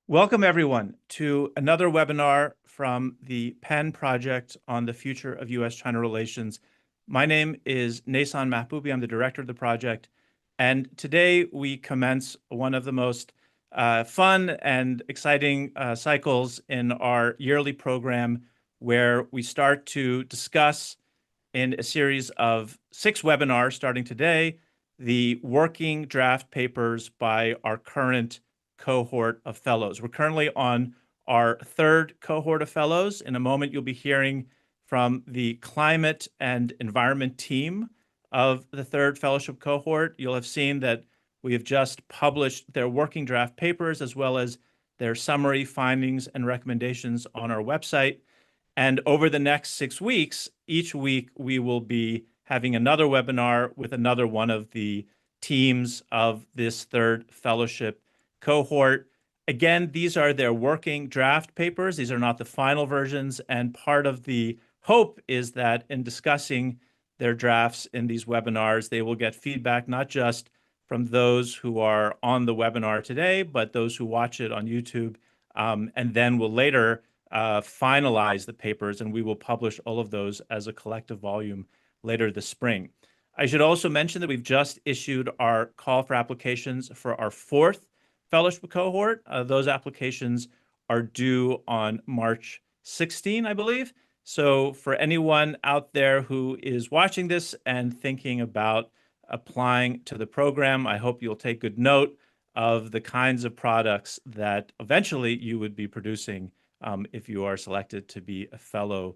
Welcome, everyone, to another webinar from the Penn Project on the future of U.S.-China relations. My name is Nason Mahboubi. I'm the director of the project. And today we commence one of the most fun and exciting cycles in our yearly program, where we start to discuss in a series of 6 webinars starting today, the working draft papers by our current cohort of fellows. We're currently on our 3rd cohort of fellows. In a moment, you'll be hearing from the climate and environment team of the 3rd fellowship cohort. You'll have seen that we have just published their working draft papers as well as their summary findings and recommendations on our website. And over the next 6 weeks, each week we will be having another webinar with another one of the teams of this 3rd fellowship cohort. Again, these are their working draft papers. These are not the final versions. And part of the hope is that in discussing their drafts in these webinars, they will get feedback not just from those who are on the webinar today, but those who watch it on YouTube, and then will later finalize the papers, and we will publish all of those as a collective volume later this spring. I should also mention that we've just issued our call for applications for our 4th fellowship cohort. Those applications are due on March 16, I believe. So for anyone out there who is watching this and thinking about applying to the program, I hope you'll take good note of the kinds of products that eventually you would be producing if you are selected to be a fellow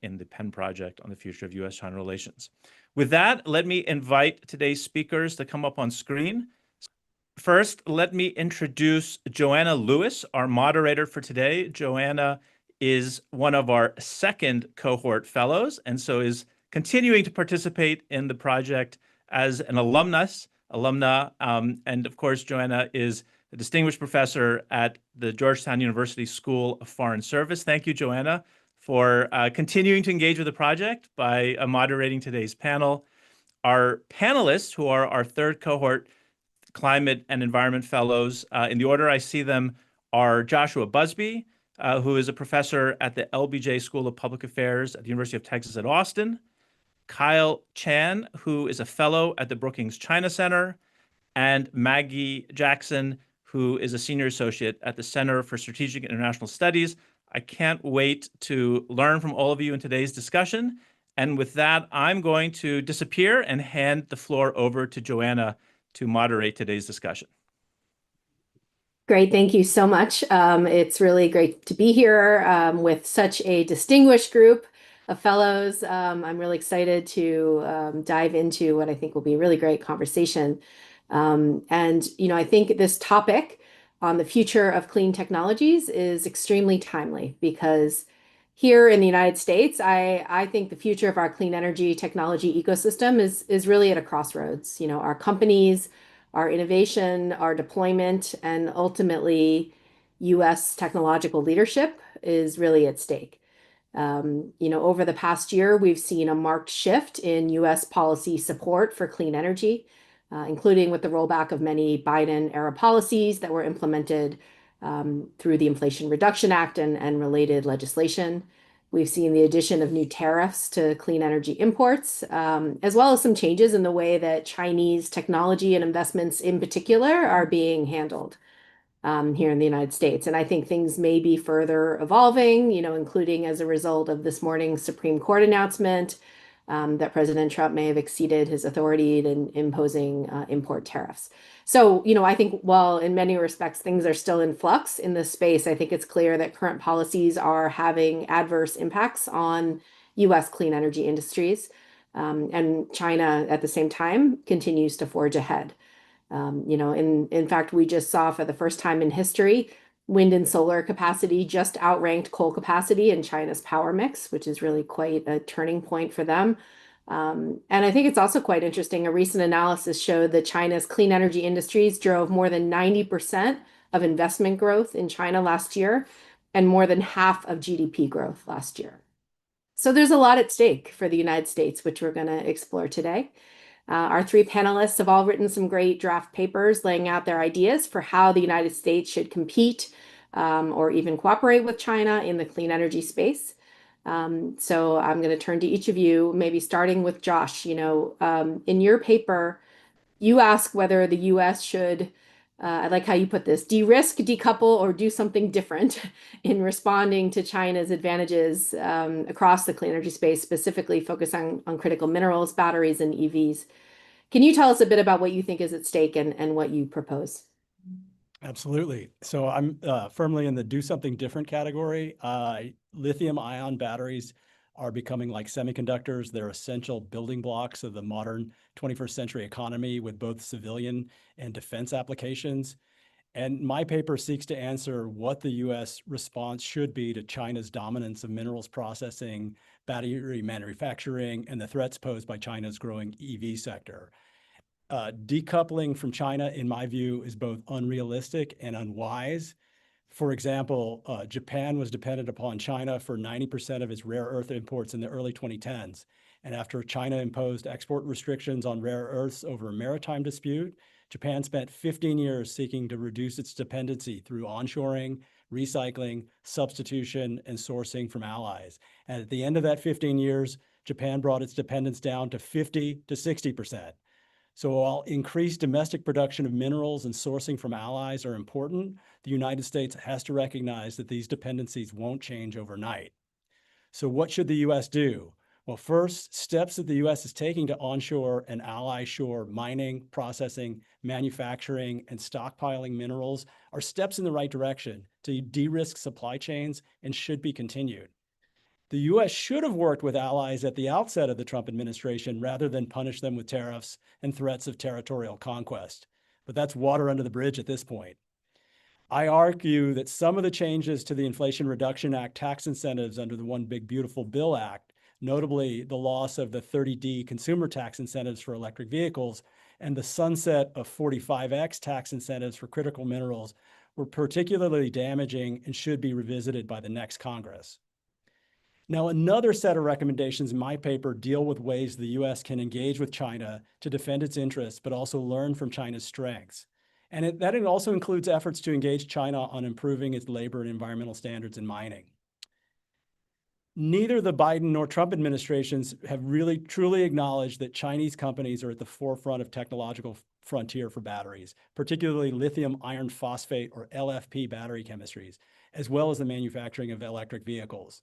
in the Penn Project on the future of U.S.-China relations. With that, let me invite today's speakers to come up on screen. First, let me introduce Joanna Lewis, our moderator for today. Joanna is one of our 2nd cohort fellows, and so is continuing to participate in the project as an alumna. And of course, Joanna is a distinguished professor at the Georgetown University School of Foreign Service. Thank you, Joanna, for continuing to engage with the project by moderating today's panel. Our panelists, who are our 3rd cohort climate and environment fellows, in the order I see them, are Joshua Busby, who is a professor at the LBJ School of Public Affairs at the University of Texas at Austin, Kyle Chan, who is a fellow at the Brookings China Center, and Maggie Jackson, who is a senior associate at the Center for Strategic International Studies. I can't wait to learn from all of you in today's discussion. And with that, I'm going to disappear and hand the floor over to Joanna to moderate today's discussion. Great, thank you so much. It's really great to be here with such a distinguished group of fellows. I'm really excited to dive into what I think will be a really great conversation. I think this topic on the future of clean technologies is extremely timely because here in the United States, I think the future of our clean energy technology ecosystem is really at a crossroads. Our companies, our innovation, our deployment, and ultimately U.S. technological leadership is really at stake. Over the past year, we've seen a marked shift in U.S. policy support for clean energy, including with the rollback of many Biden-era policies that were implemented through the Inflation Reduction Act and related legislation. We've seen the addition of new tariffs to clean energy imports, as well as some changes in the way that Chinese technology and investments in particular are being handled here in the United States. And I think things may be further evolving, including as a result of this morning's Supreme Court announcement that President Trump may have exceeded his authority in imposing import tariffs. So, I think while in many respects things are still in flux in this space, I think it's clear that current policies are having adverse impacts on U.S. clean energy industries. And China, at the same time, continues to forge ahead. In fact, we just saw for the first time in history, wind and solar capacity just outranked coal capacity in China's power mix, which is really quite a turning point for them. And I think it's also quite interesting. A recent analysis showed that China's clean energy industries drove more than 90% of investment growth in China last year and more than half of GDP growth last year. So there's a lot at stake for the United States, which we're going to explore today. Our three panelists have all written some great draft papers laying out their ideas for how the United States should compete or even cooperate with China in the clean energy space. So I'm going to turn to each of you, maybe starting with Josh. In your paper, you ask whether the US should, I like how you put this, de-risk, decouple, or do something different in responding to China's advantages across the clean energy space, specifically focus on critical minerals, batteries, and EVs. Can you tell us a bit about what you think is at stake and what you propose? Absolutely. So I'm firmly in the do something different category. Lithium ion batteries are becoming like semiconductors. They're essential building blocks of the modern 21st century economy with both civilian and defense applications. And my paper seeks to answer what the US response should be to China's dominance of minerals processing, battery manufacturing, and the threats posed by China's growing EV sector. Decoupling from China, in my view, is both unrealistic and unwise. For example, Japan was dependent upon China for 90% of its rare earth imports in the early 2010s. And after China imposed export restrictions on rare earths over a maritime dispute, Japan spent 15 years seeking to reduce its dependency through onshoring, recycling, substitution, and sourcing from allies. And at the end of that 15 years, Japan brought its dependence down to 50 to 60%. So while increased domestic production of minerals and sourcing from allies are important, the United States has to recognize that these dependencies won't change overnight. So what should the U.S. do? Well, first, steps that the U.S. is taking to onshore and ally shore mining, processing, manufacturing, and stockpiling minerals are steps in the right direction to de-risk supply chains and should be continued. The U.S. should have worked with allies at the outset of the Trump administration rather than punish them with tariffs and threats of territorial conquest. But that's water under the bridge at this point. I argue that some of the changes to the Inflation Reduction Act tax incentives under the One Big Beautiful Bill Act, notably the loss of the 30D consumer tax incentives for electric vehicles and the sunset of 45X tax incentives for critical minerals, were particularly damaging and should be revisited by the next Congress. Now, another set of recommendations in my paper deal with ways the U.S. can engage with China to defend its interests, but also learn from China's strengths. And that also includes efforts to engage China on improving its labor and environmental standards in mining. Neither the Biden nor Trump administrations have really truly acknowledged that Chinese companies are at the forefront of technological frontier for batteries, particularly lithium iron phosphate or LFP battery chemistries, as well as the manufacturing of electric vehicles.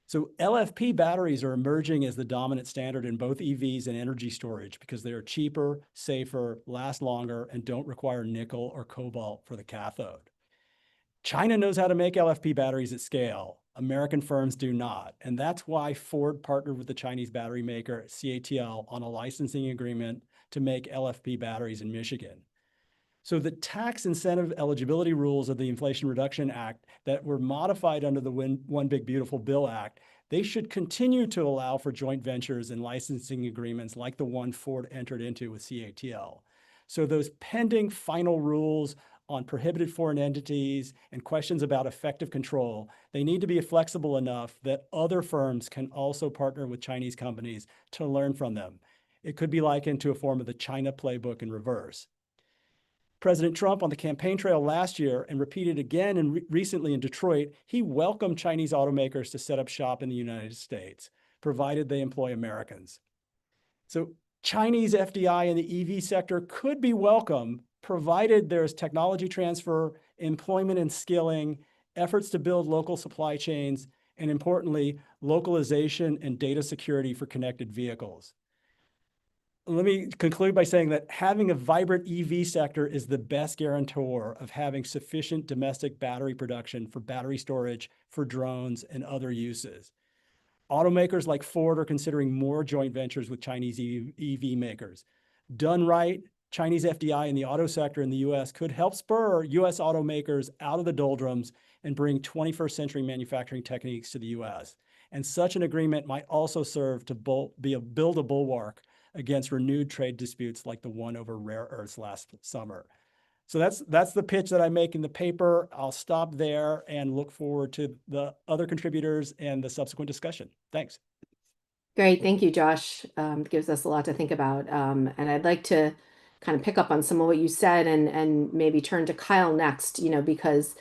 So LFP batteries are emerging as the dominant standard in both EVs and energy storage because they are cheaper, safer, last longer, and don't require nickel or cobalt for the cathode. China knows how to make LFP batteries at scale. American firms do not. And that's why Ford partnered with the Chinese battery maker CATL on a licensing agreement to make LFP batteries in Michigan. So the tax incentive eligibility rules of the Inflation Reduction Act that were modified under the One Big Beautiful Bill Act, they should continue to allow for joint ventures and licensing agreements like the one Ford entered into with CATL. So those pending final rules on prohibited foreign entities and questions about effective control, they need to be flexible enough that other firms can also partner with Chinese companies to learn from them. It could be likened to a form of the China playbook in reverse. President Trump on the campaign trail last year and repeated again and recently in Detroit, he welcomed Chinese automakers to set up shop in the United States, provided they employ Americans. So Chinese FDI in the EV sector could be welcome, provided there's technology transfer, employment and skilling, efforts to build local supply chains, and importantly, localization and data security for connected vehicles. Let me conclude by saying that having a vibrant EV sector is the best guarantor of having sufficient domestic battery production for battery storage, for drones, and other uses. Automakers like Ford are considering more joint ventures with Chinese EV makers. Done right, Chinese FDI in the auto sector in the US could help spur US automakers out of the doldrums and bring 21st century manufacturing techniques to the US. And such an agreement might also serve to build a bulwark against renewed trade disputes like the one over rare earths last summer. So that's the pitch that I make in the paper. I'll stop there and look forward to the other contributors and the subsequent discussion. Thanks. Great, thank you, Josh. Gives us a lot to think about. And I'd like to kind of pick up on some of what you said and maybe turn to Kyle next, because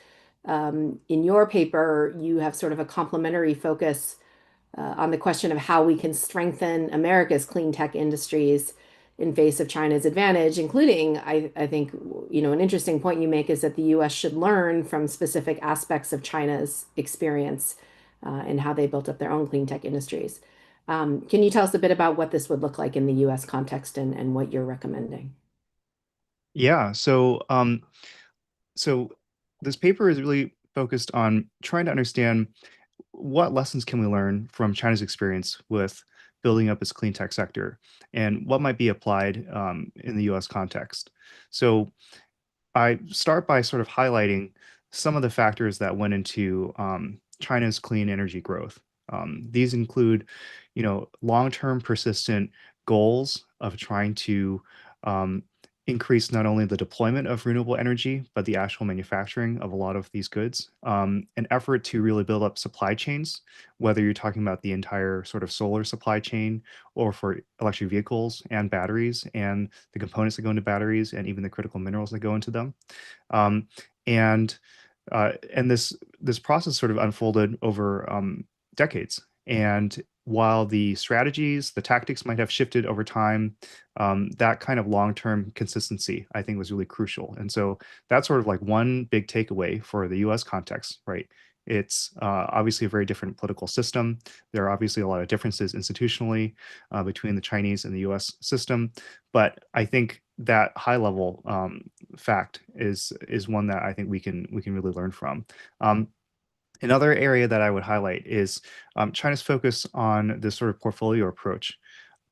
in your paper, you have sort of a complementary focus on the question of how we can strengthen America's clean tech industries in face of China's advantage, including, I think, an interesting point you make is that the US should learn from specific aspects of China's experience and how they built up their own clean tech industries. Can you tell us a bit about what this would look like in the US context and what you're recommending? Yeah, so this paper is really focused on trying to understand what lessons can we learn from China's experience with building up its clean tech sector and what might be applied in the US context. So I start by sort of highlighting some of the factors that went into China's clean energy growth. These include, long-term persistent goals of trying to um, increase not only the deployment of renewable energy, but the actual manufacturing of a lot of these goods. An effort to really build up supply chains, whether you're talking about the entire sort of solar supply chain or for electric vehicles and batteries and the components that go into batteries and even the critical minerals that go into them. Um, and and this process sort of unfolded over decades. And while the strategies, the tactics might have shifted over time, that kind of long-term consistency, I think, was really crucial. And so that's sort of like one big takeaway for the U.S. context, right? It's obviously a very different political system. There are obviously a lot of differences institutionally between the Chinese and the U.S. system, but I think that high-level fact is one that I think we can really learn from. Another area that I would highlight is China's focus on this sort of portfolio approach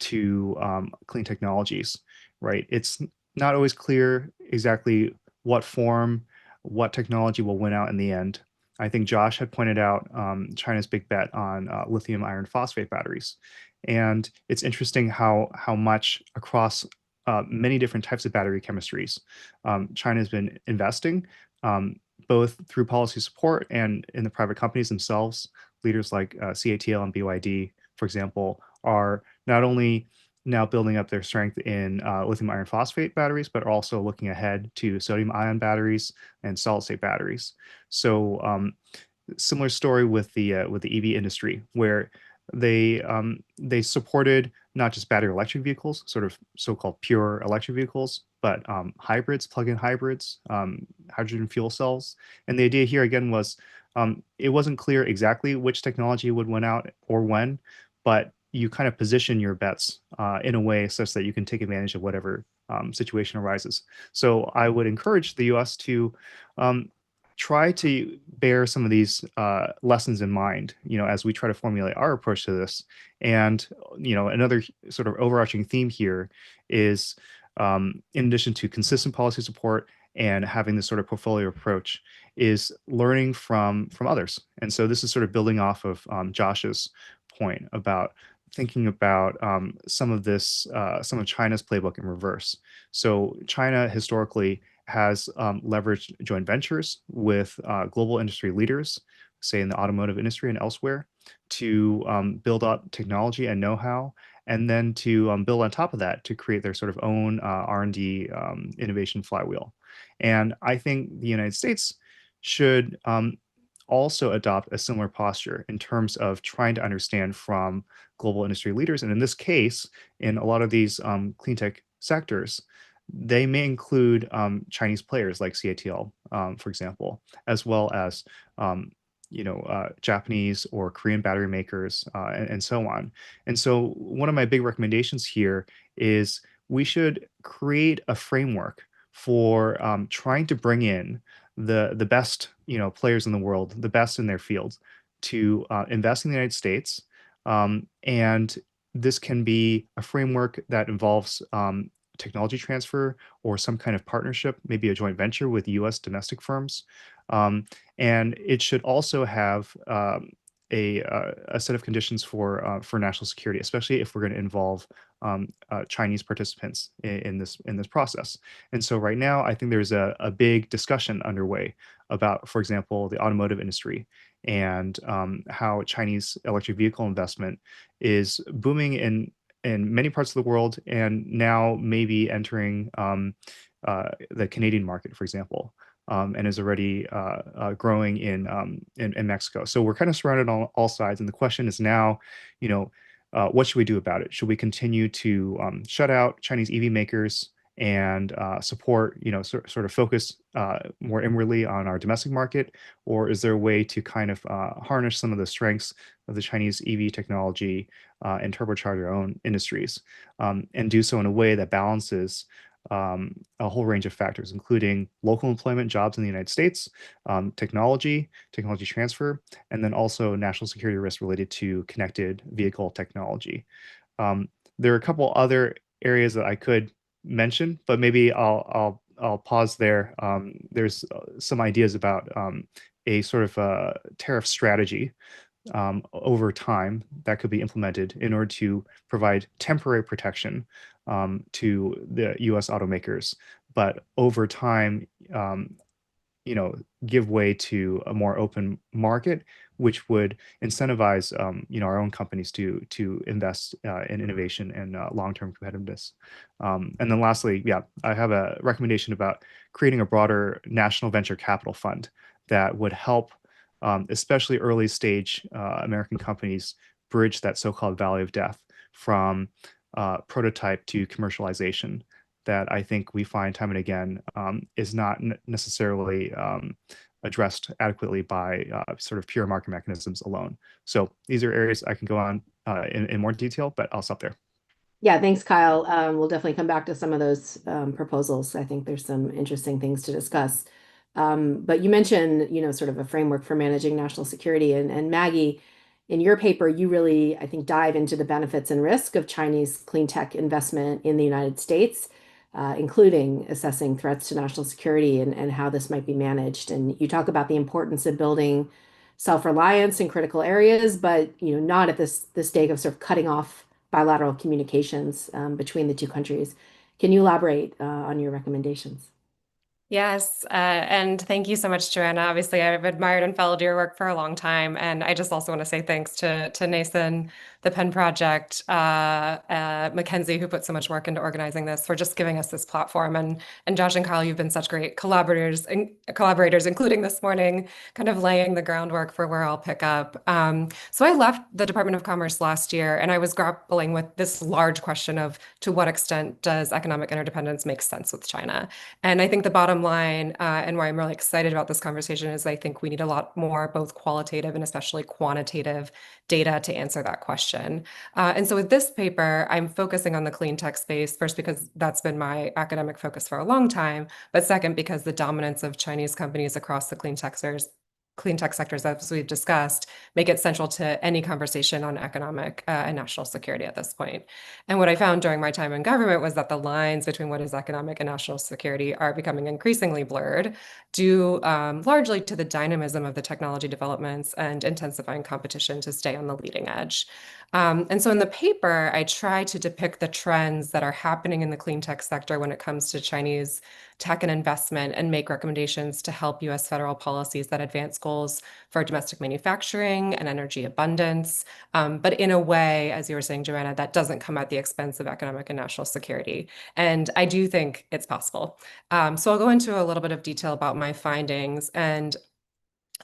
to clean technologies, right? It's not always clear exactly what form, what technology will win out in the end. I think Josh had pointed out China's big bet on lithium iron phosphate batteries. And it's interesting how much across many different types of battery chemistries China has been investing. Both through policy support and in the private companies themselves. Leaders like CATL and BYD, for example, are not only now building up their strength in lithium iron phosphate batteries, but are also looking ahead to sodium ion batteries and solid state batteries. So similar story with the EV industry, where they supported not just battery electric vehicles, sort of so-called pure electric vehicles, but hybrids, plug-in hybrids, hydrogen fuel cells. And the idea here again was it wasn't clear exactly which technology would win out or when, but you kind of position your bets in a way such that you can take advantage of whatever situation arises. So I would encourage the U.S. to try to bear some of these lessons in mind, as we try to formulate our approach to this. And, another sort of overarching theme here is, in addition to consistent policy support and having this sort of portfolio approach, is learning from others. And so this is sort of building off of Josh's point about thinking about some of China's playbook in reverse. So China historically has leveraged joint ventures with global industry leaders, say in the automotive industry and elsewhere, to build up technology and know-how, and then to build on top of that to create their sort of own R&D innovation flywheel. And I think the United States should also adopt a similar posture in terms of trying to understand from global industry leaders. And in this case, in a lot of these clean tech sectors, they may include Chinese players like CATL, for example, as well as Japanese or Korean battery makers and so on. And so one of my big recommendations here is we should create a framework for trying to bring in the best players in the world, the best in their fields, to invest in the United States. And this can be a framework that involves technology transfer or some kind of partnership, maybe a joint venture with US domestic firms. And it should also have a set of conditions for national security, especially if we're going to involve Chinese participants in this process. And so right now, I think there's a big discussion underway about, for example, the automotive industry and how Chinese electric vehicle investment is booming in many parts of the world, and now maybe entering the Canadian market, for example, and is already growing in Mexico. So we're kind of surrounded on all sides, and the question is now, what should we do about it? Should we continue to shut out Chinese EV makers and support, sort of focus more inwardly on our domestic market, or is there a way to kind of harness some of the strengths of the Chinese EV technology and turbocharge our own industries, and do so in a way that balances a whole range of factors, including local employment, jobs in the United States, technology transfer, and then also national security risks related to connected vehicle technology. There are a couple other areas that I could mention, but maybe I'll pause there. There's some ideas about a sort of a tariff strategy over time that could be implemented in order to provide temporary protection to the U.S. automakers, but over time, give way to a more open market, which would incentivize, our own companies to invest in innovation and long-term competitiveness. And then lastly, I have a recommendation about creating a broader national venture capital fund that would help, especially early stage American companies, bridge that so-called valley of death from prototype to commercialization, that I think we find time and again is not necessarily addressed adequately by sort of pure market mechanisms alone. So these are areas I can go on in more detail, but I'll stop there. Yeah, thanks, Kyle. We'll definitely come back to some of those proposals. I think there's some interesting things to discuss. But you mentioned, sort of a framework for managing national security. And Maggie, in your paper, you really, I think, dive into the benefits and risk of Chinese clean tech investment in the United States, including assessing threats to national security and how this might be managed. And you talk about the importance of building self-reliance in critical areas, but not at this stage of sort of cutting off bilateral communications between the two countries. Can you elaborate on your recommendations? Yes, and thank you so much, Joanna. Obviously, I've admired and followed your work for a long time, and I just also want to say thanks to Nathan, the Penn Project, Mackenzie, who put so much work into organizing this, for just giving us this platform, and Josh and Kyle, you've been such great collaborators, including this morning, kind of laying the groundwork for where I'll pick up. So I left the Department of Commerce last year, and I was grappling with this large question of, to what extent does economic interdependence make sense with China? And I think the bottom line, and why I'm really excited about this conversation, is I think we need a lot more both qualitative and especially quantitative data to answer that question. And so with this paper, I'm focusing on the clean tech space, first because that's been my academic focus for a long time, but second because the dominance of Chinese companies across the clean tech sectors, as we've discussed, make it central to any conversation on economic and national security at this point. And what I found during my time in government was that the lines between what is economic and national security are becoming increasingly blurred, due largely to the dynamism of the technology developments and intensifying competition to stay on the leading edge. And so in the paper, I try to depict the trends that are happening in the clean tech sector when it comes to Chinese tech and investment, and make recommendations to help U.S. federal policies that advance goals for domestic manufacturing and energy abundance, but in a way, as you were saying, Joanna, that doesn't come at the expense of economic and national security. And I do think it's possible. So I'll go into a little bit of detail about my findings. And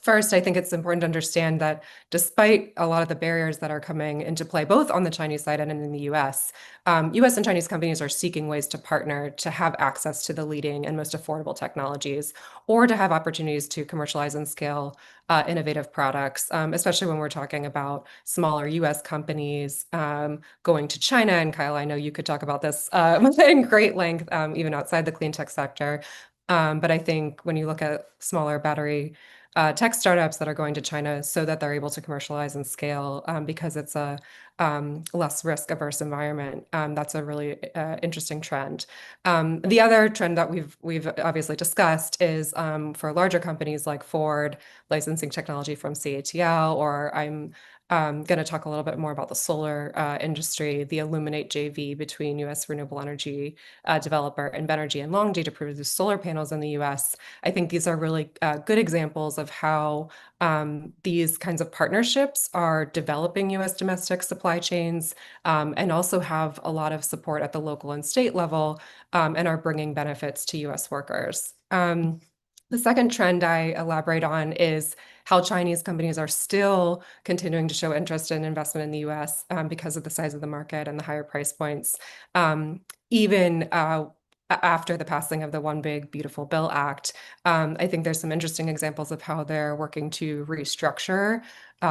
first, I think it's important to understand that despite a lot of the barriers that are coming into play, both on the Chinese side and in the US, US and Chinese companies are seeking ways to partner to have access to the leading and most affordable technologies, or to have opportunities to commercialize and scale innovative products, especially when we're talking about smaller US companies going to China. And Kyle, I know you could talk about this in great length, even outside the clean tech sector. But I think when you look at smaller battery tech startups that are going to China so that they're able to commercialize and scale because it's a less risk-averse environment. That's a really interesting trend. The other trend that we've obviously discussed is for larger companies like Ford licensing technology from CATL, or I'm going to talk a little bit more about the solar industry, the Illuminate JV between U.S. renewable energy developer Invenergy and LONGi to produce solar panels in the U.S. I think these are really good examples of how these kinds of partnerships are developing U.S. domestic supply chains and also have a lot of support at the local and state level and are bringing benefits to U.S. workers. The second trend I elaborate on is how Chinese companies are still continuing to show interest in investment in the US because of the size of the market and the higher price points, even after the passing of the One Big Beautiful Bill Act. I think there's some interesting examples of how they're working to restructure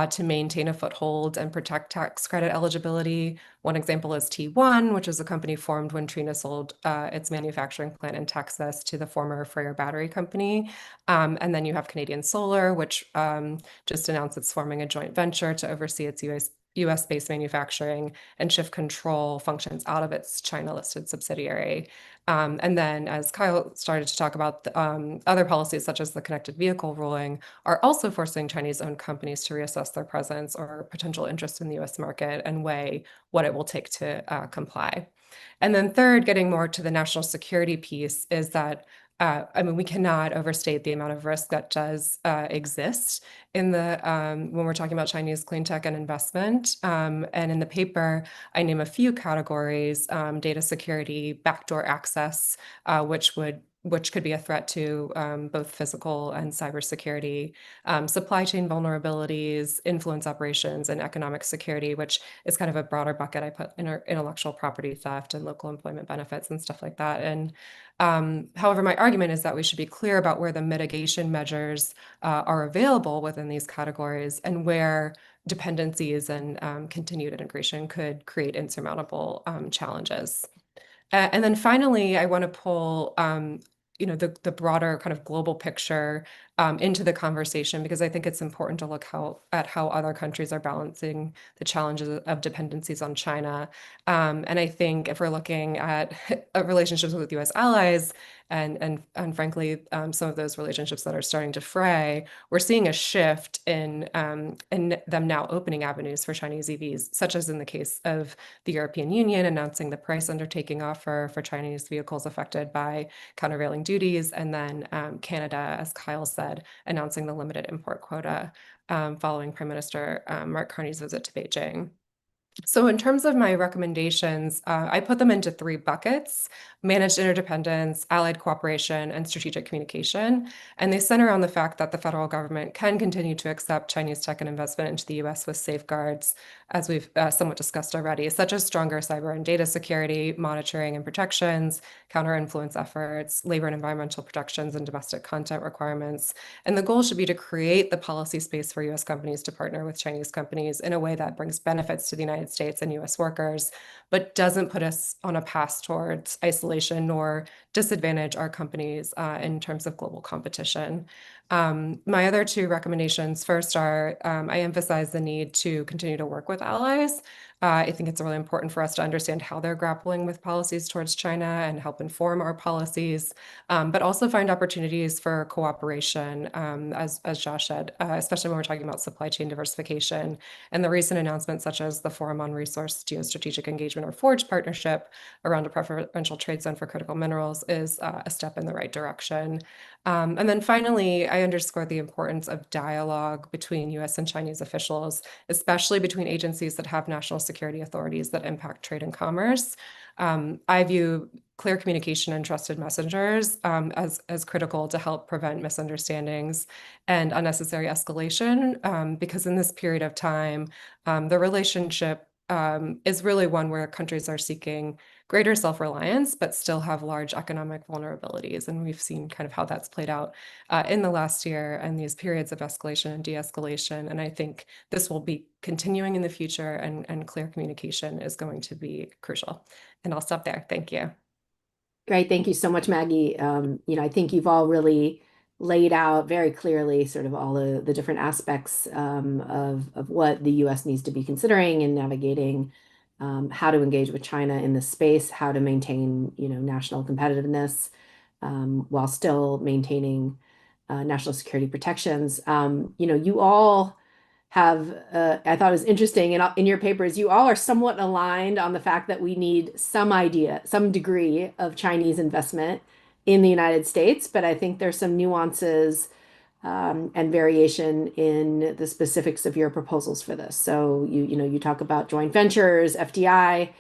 to maintain a foothold and protect tax credit eligibility. One example is T1, which is a company formed when Trina sold its manufacturing plant in Texas to the former Freyr battery company. And then you have Canadian Solar, which just announced it's forming a joint venture to oversee its US-based manufacturing and shift control functions out of its China-listed subsidiary. And then, as Kyle started to talk about, other policies such as the connected vehicle ruling are also forcing Chinese-owned companies to reassess their presence or potential interest in the US market and weigh what it will take to comply. And then third, getting more to the national security piece, is that I mean, we cannot overstate the amount of risk that does exist in the when we're talking about Chinese clean tech and investment. And in the paper, I name a few categories: data security, backdoor access, which could be a threat to both physical and cybersecurity, supply chain vulnerabilities, influence operations, and economic security, which is kind of a broader bucket. I put intellectual property theft and local employment benefits and stuff like that. And however, my argument is that we should be clear about where the mitigation measures are available within these categories and where dependencies and continued integration could create insurmountable challenges. And then finally, I want to pull the broader kind of global picture into the conversation, because I think it's important to look at how other countries are balancing the challenges of dependencies on China. And I think if we're looking at relationships with US allies and frankly, some of those relationships that are starting to fray, we're seeing a shift in them now opening avenues for Chinese EVs, such as in the case of the European Union announcing the price undertaking offer for Chinese vehicles affected by countervailing duties, and then Canada, as Kyle said, announcing the limited import quota following Prime Minister Mark Carney's visit to Beijing. So in terms of my recommendations, I put them into three buckets: managed interdependence, allied cooperation, and strategic communication. And they center on the fact that the federal government can continue to accept Chinese tech and investment into the US with safeguards, as we've somewhat discussed already, such as stronger cyber and data security, monitoring and protections, counter-influence efforts, labor and environmental protections, and domestic content requirements. And the goal should be to create the policy space for US companies to partner with Chinese companies in a way that brings benefits to the United States and US workers, but doesn't put us on a path towards isolation nor disadvantage our companies in terms of global competition. My other two recommendations, first are I emphasize the need to continue to work with allies. I think it's really important for us to understand how they're grappling with policies towards China and help inform our policies, but also find opportunities for cooperation, as Josh said, especially when we're talking about supply chain diversification. And the recent announcements, such as the Forum on Resource Geostrategic Engagement, or FORGE partnership around a preferential trade zone for critical minerals, is a step in the right direction. And then finally, I underscore the importance of dialogue between US and Chinese officials, especially between agencies that have national security authorities that impact trade and commerce. I view clear communication and trusted messengers as critical to help prevent misunderstandings and unnecessary escalation, because in this period of time, the relationship is really one where countries are seeking greater self-reliance, but still have large economic vulnerabilities. And we've seen kind of how that's played out in the last year and these periods of escalation and de-escalation. And I think this will be continuing in the future, and clear communication is going to be crucial. And I'll stop there. Thank you. Great. Thank you so much, Maggie. I think you've all really laid out very clearly sort of all the different aspects of what the US needs to be considering in navigating how to engage with China in this space, how to maintain, national competitiveness while still maintaining national security protections. You all have, I thought it was interesting in your papers, you all are somewhat aligned on the fact that we need some degree of Chinese investment in the United States, but I think there's some nuances and variation in the specifics of your proposals for this. So you talk about joint ventures, FDI.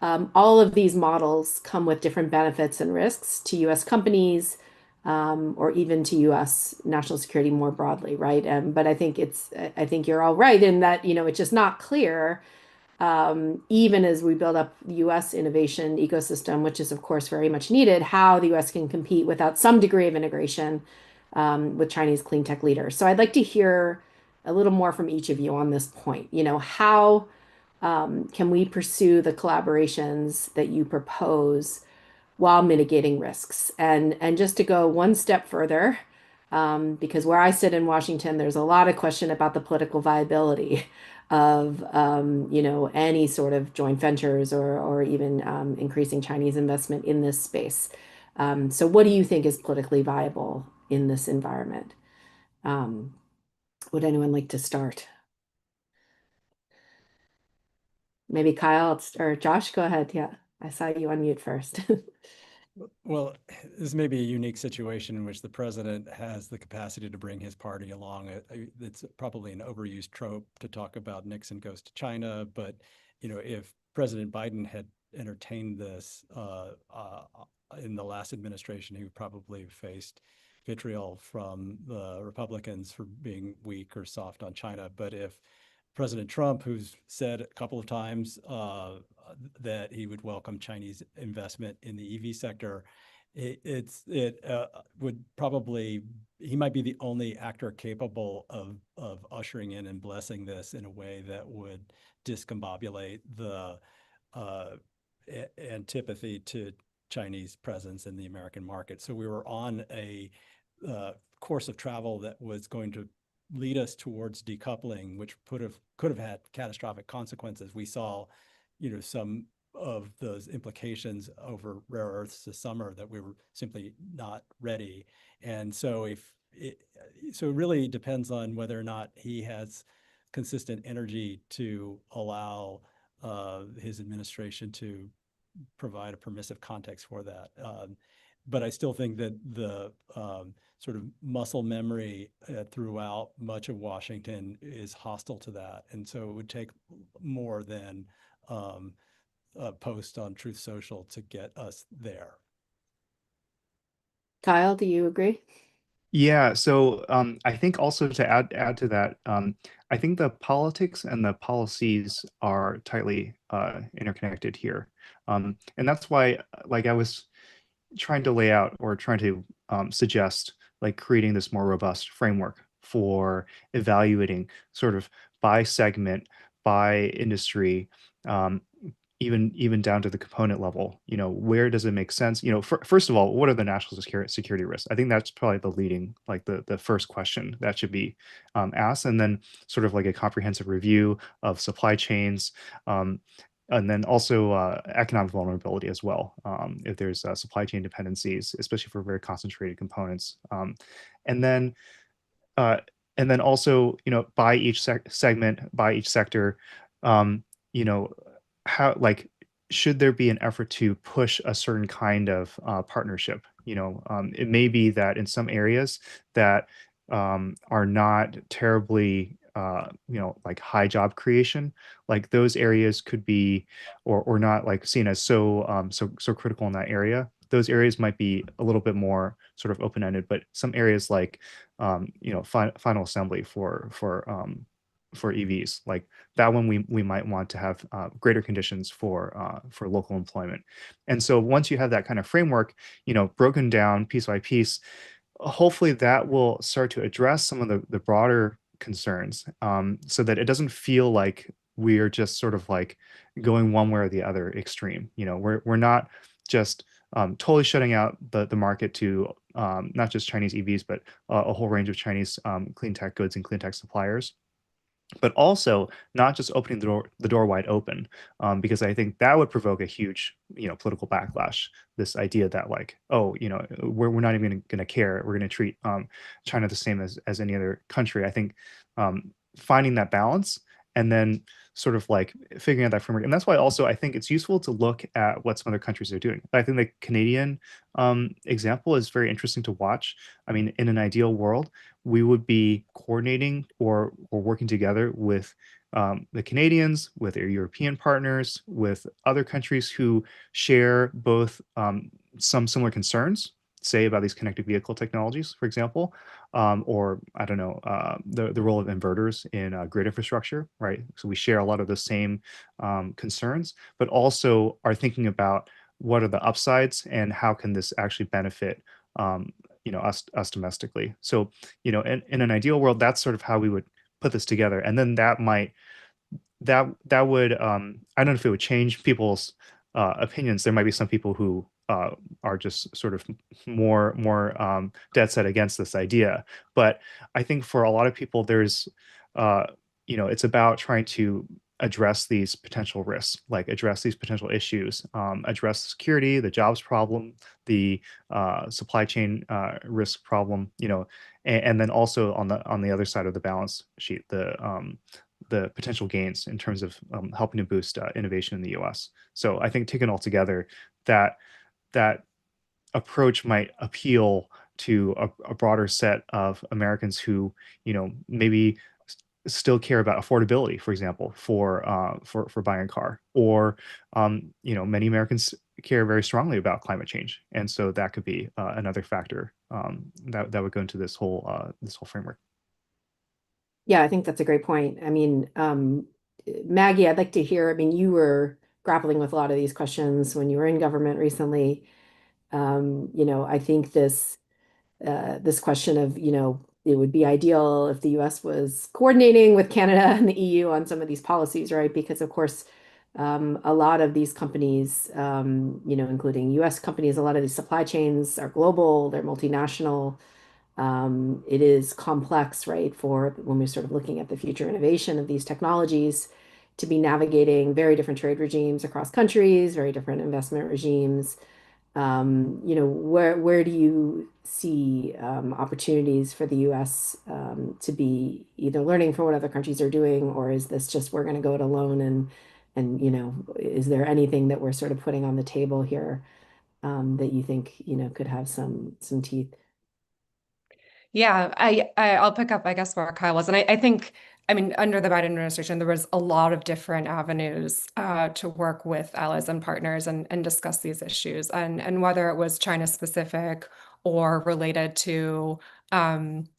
All of these models come with different benefits and risks to US companies, or even to US national security more broadly, right? But I think you're all right in that, it's just not clear, even as we build up the US innovation ecosystem, which is of course very much needed, how the US can compete without some degree of integration with Chinese clean tech leaders. So I'd like to hear a little more from each of you on this point. How can we pursue the collaborations that you propose while mitigating risks? And just to go one step further, because where I sit in Washington, there's a lot of question about the political viability of any sort of joint ventures or even increasing Chinese investment in this space. So what do you think is politically viable in this environment? Um, would anyone like to start? Maybe Kyle or Josh, go ahead. Yeah, I saw you unmute first. Well, this may be a unique situation in which the president has the capacity to bring his party along. It's probably an overused trope to talk about Nixon goes to China, but if President Biden had entertained this in the last administration, he would probably have faced vitriol from the Republicans for being weak or soft on China. But if President Trump, who's said a couple of times that he would welcome Chinese investment in the EV sector, it would probably, he might be the only actor capable of ushering in and blessing this in a way that would discombobulate the antipathy to Chinese presence in the American market. So we were on a course of travel that was going to lead us towards decoupling, which could have had catastrophic consequences. We saw, some of those implications over rare earths this summer that we were simply not ready. And so it really depends on whether or not he has consistent energy to allow his administration to provide a permissive context for that. But I still think that the sort of muscle memory throughout much of Washington is hostile to that. And so it would take more than a post on Truth Social to get us there. Kyle, do you agree? Yeah, so I think also to add to that, I think the politics and the policies are tightly interconnected here, and that's why, like I was trying to lay out or trying to suggest, like creating this more robust framework for evaluating sort of by segment, by industry, even down to the component level. Where does it make sense? First of all, what are the national security risks? I think that's probably the leading, like the first question that should be asked, and then sort of like a comprehensive review of supply chains, and then also economic vulnerability as well. If there's supply chain dependencies, especially for very concentrated components, and then also, by each segment, by each sector, how, like, should there be an effort to push a certain kind of partnership? It may be that in some areas that are not terribly like high job creation, like those areas could be or not like seen as so critical in that area. Those areas might be a little bit more sort of open-ended, but some areas like final assembly for EVs, like that one we might want to have greater conditions for local employment. And so once you have that kind of framework, broken down piece by piece, hopefully that will start to address some of the broader concerns, so that it doesn't feel like we're just sort of like going one way or the other extreme. We're not just totally shutting out the market to not just Chinese EVs, but a whole range of Chinese clean tech goods and clean tech suppliers. But also not just opening the door wide open, because I think that would provoke a huge, political backlash. This idea that like, oh, we're not even going to care. We're going to treat China the same as any other country. I think finding that balance and then sort of like figuring out that framework. And that's why also I think it's useful to look at what some other countries are doing. I think the Canadian example is very interesting to watch. I mean, in an ideal world, we would be coordinating or working together with the Canadians, with their European partners, with other countries who share both some similar concerns, say about these connected vehicle technologies, for example, or I don't know, the role of inverters in grid infrastructure, right? So we share a lot of the same concerns, but also are thinking about what are the upsides and how can this actually benefit us domestically. So, in an ideal world, that's sort of how we would put this together. And then that would I don't know if it would change people's opinions. There might be some people who are just sort of more dead set against this idea. But I think for a lot of people, there's it's about trying to address these potential risks, like address these potential issues, address security, the jobs problem, the supply chain risk problem, and then also on the other side of the balance sheet, the potential gains in terms of helping to boost innovation in the U.S. So I think taken all together, that approach might appeal to a broader set of Americans who, maybe still care about affordability, for example, for buying a car, or many Americans care very strongly about climate change, and so that could be another factor that would go into this whole framework. Yeah, I think that's a great point. I mean, Maggie, I'd like to hear, I mean, you were grappling with a lot of these questions when you were in government recently. I think this question of, it would be ideal if the US was coordinating with Canada and the EU on some of these policies, right? Because of course, a lot of these companies, including US companies, a lot of these supply chains are global, they're multinational. It is complex, right, for when we're sort of looking at the future innovation of these technologies to be navigating very different trade regimes across countries, very different investment regimes. Where do you see opportunities for the US to be either learning from what other countries are doing, or is this just we're going to go it alone and is there anything that we're sort of putting on the table here that you think could have some teeth? Yeah, I'll pick up, I guess, where Kyle was. And I think, I mean, under the Biden administration, there was a lot of different avenues to work with allies and partners and discuss these issues. And whether it was China specific or related to,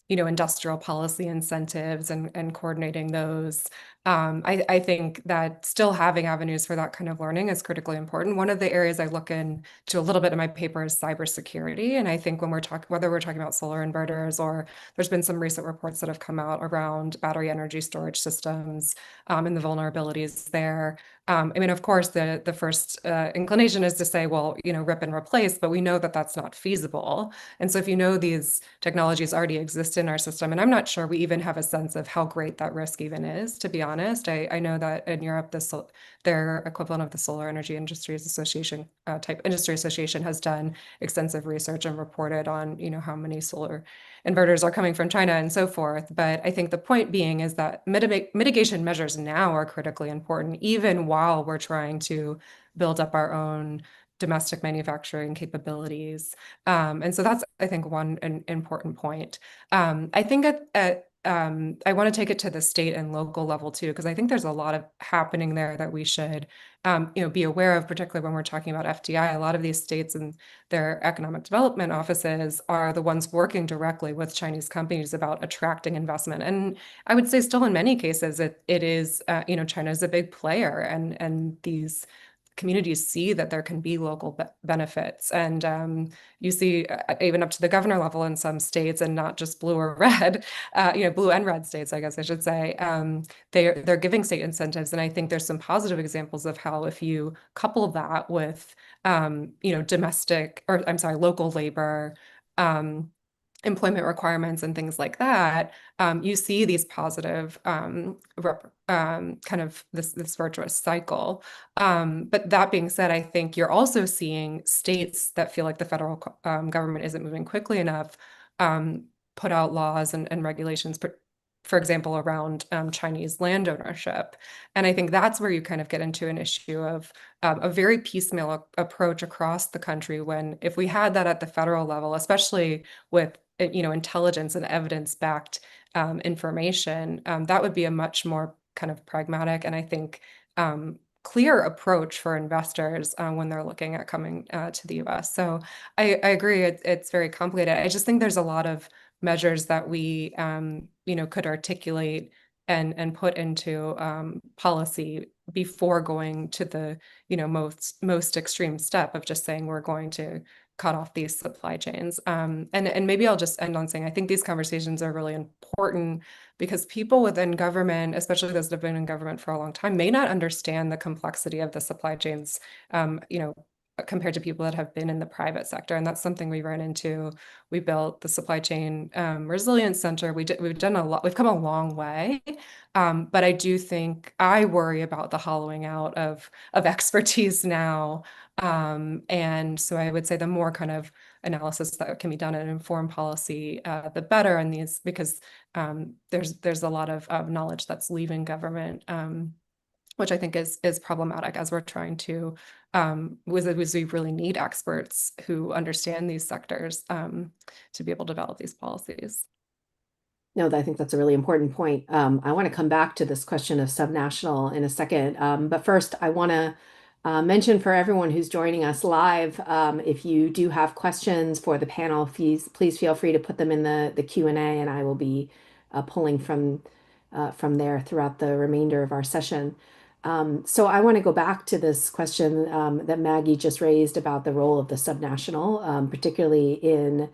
industrial policy incentives and coordinating those. I think that still having avenues for that kind of learning is critically important. One of the areas I look into a little bit in my paper is cybersecurity. And I think when whether we're talking about solar inverters, or there's been some recent reports that have come out around battery energy storage systems and the vulnerabilities there. I mean, of course, the first inclination is to say, well, rip and replace, but we know that that's not feasible. And so if these technologies already exist in our system, and I'm not sure we even have a sense of how great that risk even is, to be honest. I know that in Europe, their equivalent of the Solar Energy Industries Association type industry association has done extensive research and reported on, how many solar inverters are coming from China and so forth. But I think the point being is that mitigation measures now are critically important, even while we're trying to build up our own domestic manufacturing capabilities. And so that's, I think, one important point. I think I want to take it to the state and local level too, because I think there's a lot of happening there that we should, be aware of, particularly when we're talking about FDI. A lot of these states and their economic development offices are the ones working directly with Chinese companies about attracting investment. And I would say still in many cases, it is, China is a big player, and these communities see that there can be local benefits. And you see even up to the governor level in some states, and not just blue or red, blue and red states, I guess I should say, they're giving state incentives. And I think there's some positive examples of how if you couple that with, local labor, employment requirements and things like that, you see these positive kind of this virtuous cycle. But that being said, I think you're also seeing states that feel like the federal government isn't moving quickly enough, put out laws and regulations, for example, around Chinese land ownership. And I think that's where you kind of get into an issue of a very piecemeal approach across the country, when if we had that at the federal level, especially with intelligence and evidence-backed information, that would be a much more kind of pragmatic and I think clear approach for investors when they're looking at coming to the US. So I agree, it's very complicated. I just think there's a lot of measures that we could articulate and put into policy before going to the most extreme step of just saying we're going to cut off these supply chains. And maybe I'll just end on saying I think these conversations are really important because people within government, especially those that have been in government for a long time, may not understand the complexity of the supply chains, compared to people that have been in the private sector. And that's something we ran into. We built the Supply Chain Resilience Center. We've done a lot. We've come a long way. But I do think I worry about the hollowing out of expertise now. And so I would say the more kind of analysis that can be done and inform policy, the better in these, because there's a lot of knowledge that's leaving government, which I think is problematic as we're trying to, we really need experts who understand these sectors to be able to develop these policies. No, I think that's a really important point. I want to come back to this question of subnational in a second. But first, I want to mention for everyone who's joining us live, if you do have questions for the panel, please feel free to put them in the Q&A, and I will be pulling from there throughout the remainder of our session. So I want to go back to this question that Maggie just raised about the role of the subnational, particularly in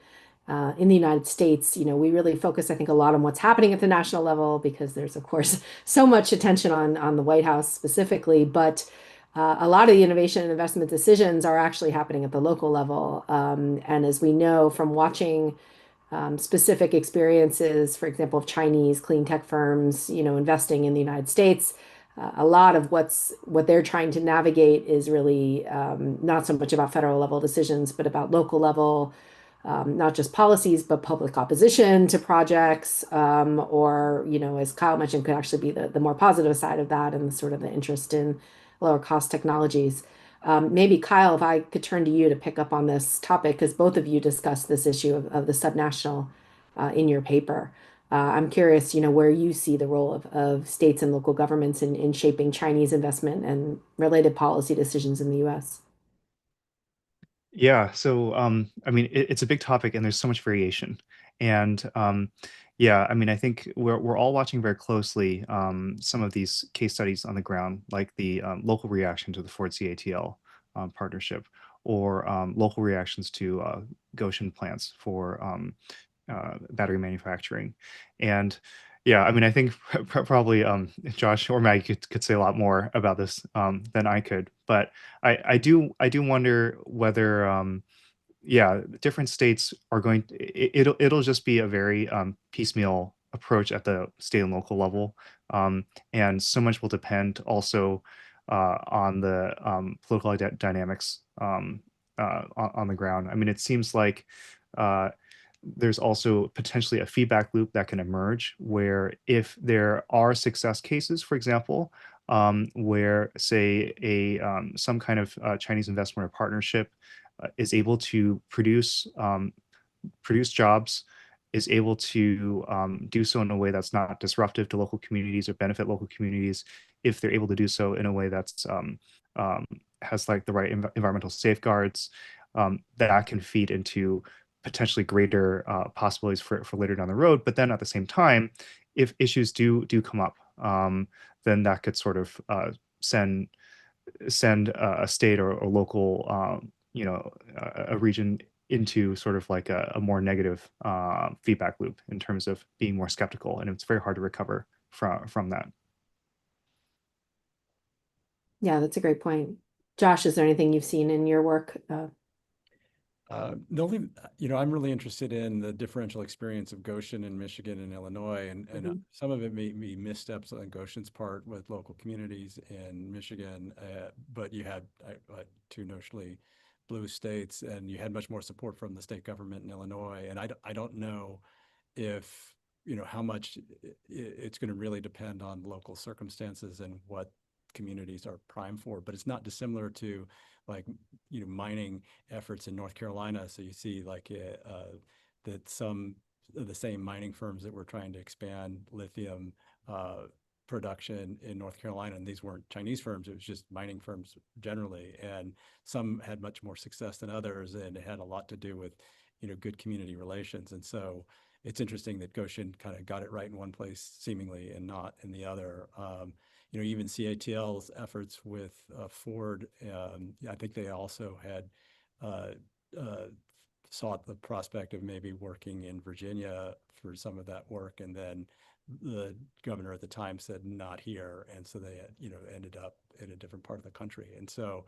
the United States. We really focus, I think, a lot on what's happening at the national level because there's, of course, so much attention on the White House specifically, but a lot of the innovation and investment decisions are actually happening at the local level. And as we know from watching specific experiences, for example, of Chinese clean tech firms, investing in the United States, a lot of what they're trying to navigate is really not so much about federal level decisions, but about local level, not just policies, but public opposition to projects, or, as Kyle mentioned, could actually be the more positive side of that and sort of the interest in lower cost technologies. Maybe Kyle, if I could turn to you to pick up on this topic, because both of you discussed this issue of the subnational in your paper. I'm curious, where you see the role of states and local governments in shaping Chinese investment and related policy decisions in the U.S. Yeah, so I mean, it's a big topic, and there's so much variation. And yeah, I mean, I think we're all watching very closely some of these case studies on the ground, like the local reaction to the Ford CATL partnership, or local reactions to Goshen plants for battery manufacturing. And yeah, I mean, I think probably Josh or Maggie could say a lot more about this than I could, but I do wonder whether yeah, different states are going it'll just be a very piecemeal approach at the state and local level, and so much will depend also on the political dynamics on the ground. I mean, it seems like there's also potentially a feedback loop that can emerge where if there are success cases, for example, where say some kind of Chinese investment or partnership is able to produce jobs, is able to do so in a way that's not disruptive to local communities or benefit local communities, if they're able to do so in a way that's has like the right environmental safeguards, that can feed into potentially greater possibilities for later down the road. But then at the same time, if issues do come up, then that could sort of send send a state or local, a region into sort of like a more negative feedback loop in terms of being more skeptical, and it's very hard to recover from that. Yeah, that's a great point. Josh, is there anything you've seen in your work? The only, I'm really interested in the differential experience of Goshen in Michigan and Illinois, and Mhm. some of it may be missteps on Goshen's part with local communities in Michigan, but you had two notionally blue states, and you had much more support from the state government in Illinois. And I don't know if, how much it's going to really depend on local circumstances and what communities are primed for, but it's not dissimilar to like, mining efforts in North Carolina. So you see like that some of the same mining firms that were trying to expand lithium production in North Carolina, and these weren't Chinese firms, it was just mining firms generally. And some had much more success than others, and it had a lot to do with, good community relations. And so it's interesting that Goshen kind of got it right in one place seemingly and not in the other. Even CATL's efforts with Ford, I think they also had sought the prospect of maybe working in Virginia for some of that work, and then the governor at the time said not here, and so they ended up in a different part of the country. And so,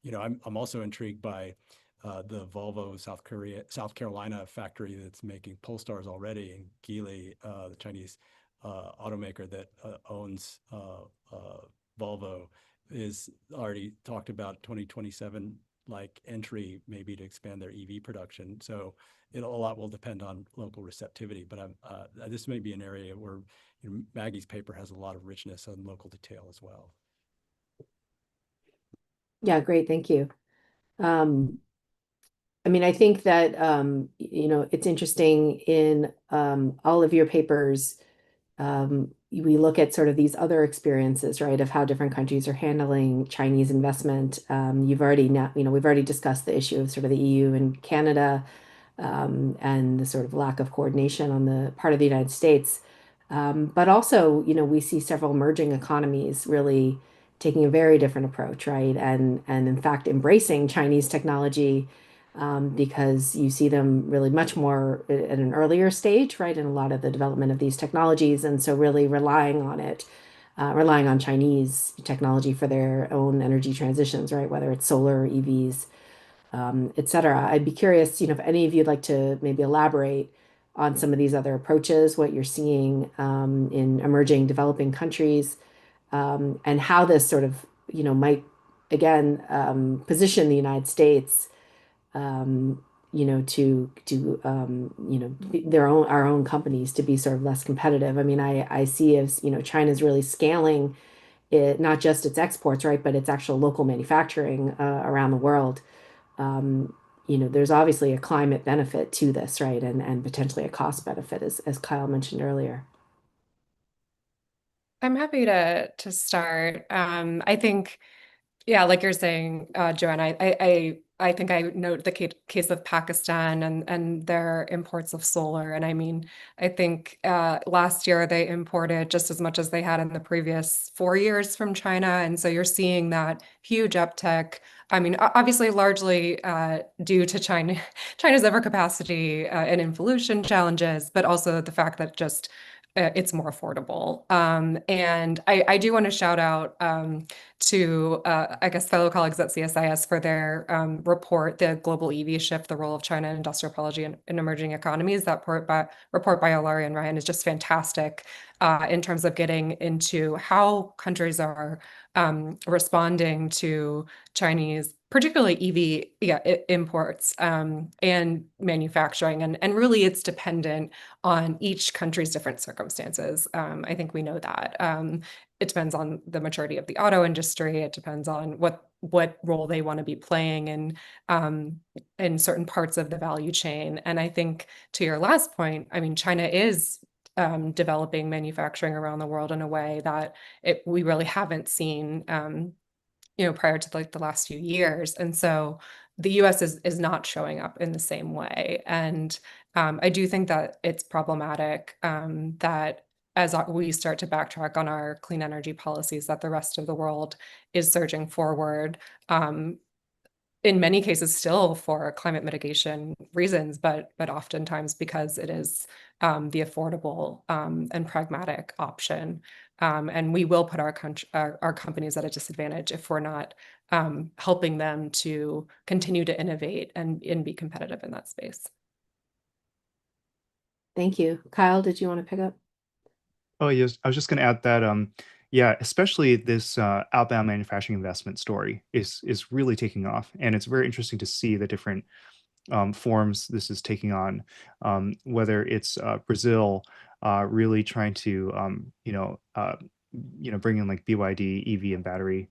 I'm also intrigued by the Volvo South Carolina factory that's making Polestars already, and Geely, the Chinese automaker that owns Volvo, is already talked about 2027 like entry maybe to expand their EV production. So a lot will depend on local receptivity, but this may be an area where Maggie's paper has a lot of richness on local detail as well. Yeah, great. Thank you. I mean, I think that, it's interesting in all of your papers, we look at sort of these other experiences, right, of how different countries are handling Chinese investment. We've already discussed the issue of sort of the EU and Canada, and the sort of lack of coordination on the part of the United States. But also, we see several emerging economies really taking a very different approach, right? And in fact, embracing Chinese technology, because you see them really much more at an earlier stage, right, in a lot of the development of these technologies. And so really relying on it, relying on Chinese technology for their own energy transitions, right, whether it's solar, EVs, et cetera. I'd be curious, if any of you'd like to maybe elaborate on some of these other approaches, what you're seeing in emerging developing countries, and how this sort of, might again position the United States, their own our own companies to be sort of less competitive. I mean, I see as, China's really scaling it, not just its exports, right, but its actual local manufacturing around the world. There's obviously a climate benefit to this, right? And potentially a cost benefit, as Kyle mentioned earlier. I'm happy to start. I think, yeah, like you're saying, Joanna, I think I note the case of Pakistan and their imports of solar. And I mean, I think last year they imported just as much as they had in the previous 4 years from China. And so you're seeing that huge uptick. I mean, obviously, largely due to China's overcapacity and inflation challenges, but also the fact that just it's more affordable. And I do want to shout out to, I guess, fellow colleagues at CSIS for their report, The Global EV Shift, the Role of China in Industrial Policy in Emerging Economies. That report by Olari and Ryan is just fantastic in terms of getting into how countries are responding to Chinese, particularly EV imports and manufacturing. And really, it's dependent on each country's different circumstances. I think we know that. It depends on the maturity of the auto industry. It depends on what role they want to be playing in certain parts of the value chain. And I think to your last point, I mean, China is developing manufacturing around the world in a way that we really haven't seen, prior to like the last few years. And so the US is not showing up in the same way. And I do think that it's problematic that we start to backtrack on our clean energy policies, that the rest of the world is surging forward. In many cases still for climate mitigation reasons, but oftentimes because it is the affordable and pragmatic option. And we will put our companies at a disadvantage if we're not helping them to continue to innovate and be competitive in that space. Thank you. Kyle, did you want to pick up? Oh, yes. I was just going to add that, yeah, especially this outbound manufacturing investment story is really taking off, and it's very interesting to see the different forms this is taking on. Whether it's Brazil really trying to, bring in like BYD EV and battery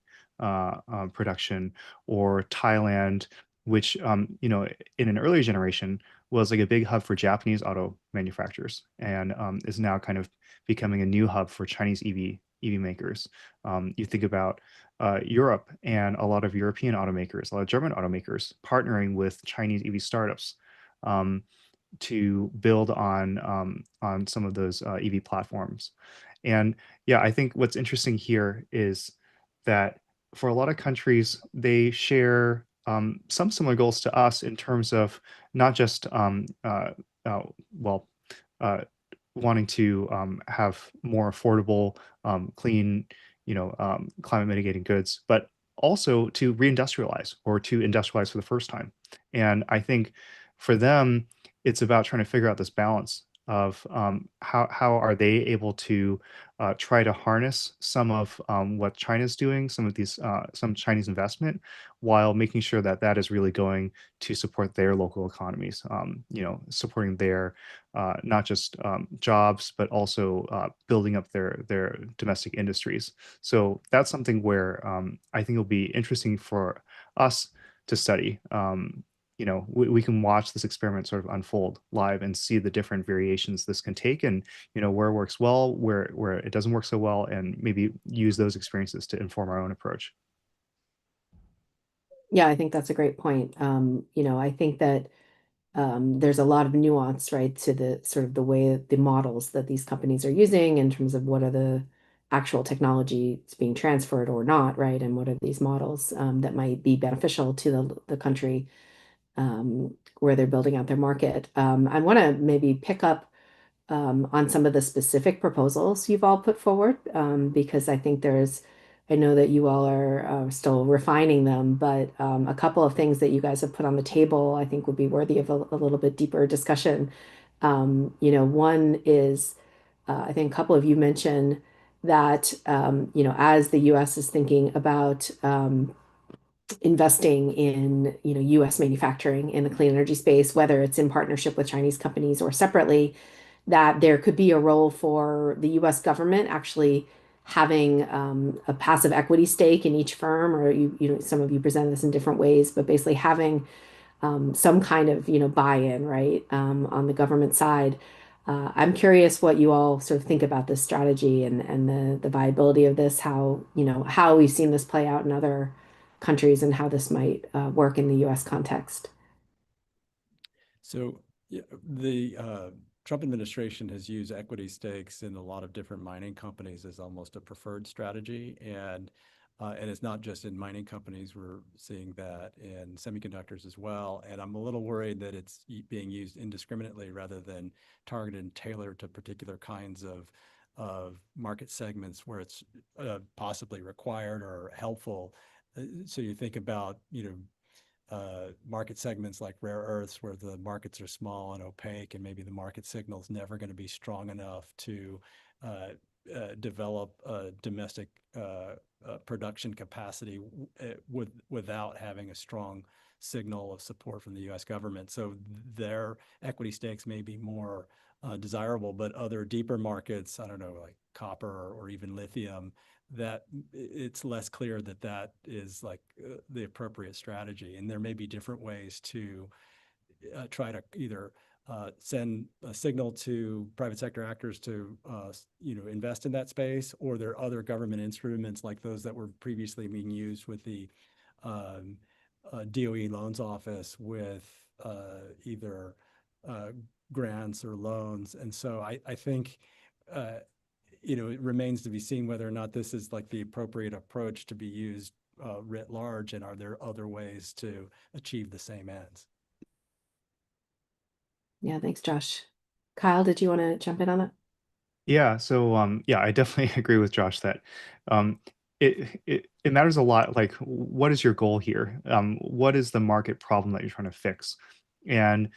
production, or Thailand, which in an earlier generation was like a big hub for Japanese auto manufacturers, and is now kind of becoming a new hub for Chinese EV makers. You think about Europe and a lot of European automakers, a lot of German automakers partnering with Chinese EV startups to build on some of those EV platforms. And yeah, I think what's interesting here is that for a lot of countries, they share some similar goals to us in terms of not just well, wanting to have more affordable, clean, climate mitigating goods, but also to reindustrialize or to industrialize for the first time. And I think for them, it's about trying to figure out this balance of how are they able to try to harness some of what China's doing, some of these some Chinese investment, while making sure that that is really going to support their local economies. Supporting their not just jobs, but also building up their domestic industries. So that's something where I think it'll be interesting for us to study. We can watch this experiment sort of unfold live and see the different variations this can take, and where it works well, where it doesn't work so well, and maybe use those experiences to inform our own approach. Yeah, I think that's a great point. I think that there's a lot of nuance, right, to the sort of the way the models that these companies are using in terms of what are the actual technology that's being transferred or not, right, and what are these models that might be beneficial to the country where they're building out their market. I want to maybe pick up on some of the specific proposals you've all put forward, because I know that you all are still refining them, but a couple of things that you guys have put on the table, I think would be worthy of a little bit deeper discussion. One is, I think a couple of you mentioned that, as the US is thinking about investing in, US manufacturing in the clean energy space, whether it's in partnership with Chinese companies or separately, that there could be a role for the US government actually having a passive equity stake in each firm, or some of you present this in different ways, but basically having some kind of buy-in, right, on the government side. I'm curious what you all sort of think about this strategy and the viability of this, how we've seen this play out in other countries and how this might work in the US context. So yeah, the Trump administration has used equity stakes in a lot of different mining companies as almost a preferred strategy. And it's not just in mining companies, we're seeing that in semiconductors as well. And I'm a little worried that it's being used indiscriminately rather than targeted and tailored to particular kinds of market segments where it's possibly required or helpful. So you think about, market segments like rare earths, where the markets are small and opaque, and maybe the market signal is never going to be strong enough to develop a domestic production capacity without having a strong signal of support from the U.S. government. So their equity stakes may be more desirable, but other deeper markets, I don't know, like copper or even lithium, that it's less clear that that is like the appropriate strategy. And there may be different ways to try to either send a signal to private sector actors to invest in that space, or there are other government instruments like those that were previously being used with the DOE loans office with either grants or loans. And so I think it remains to be seen whether or not this is like the appropriate approach to be used writ large, and are there other ways to achieve the same ends? Yeah, thanks, Josh. Kyle, did you want to jump in on that? Yeah, so yeah, I definitely agree with Josh that um, it matters a lot. Like, what is your goal here? What is the market problem that you're trying to fix? And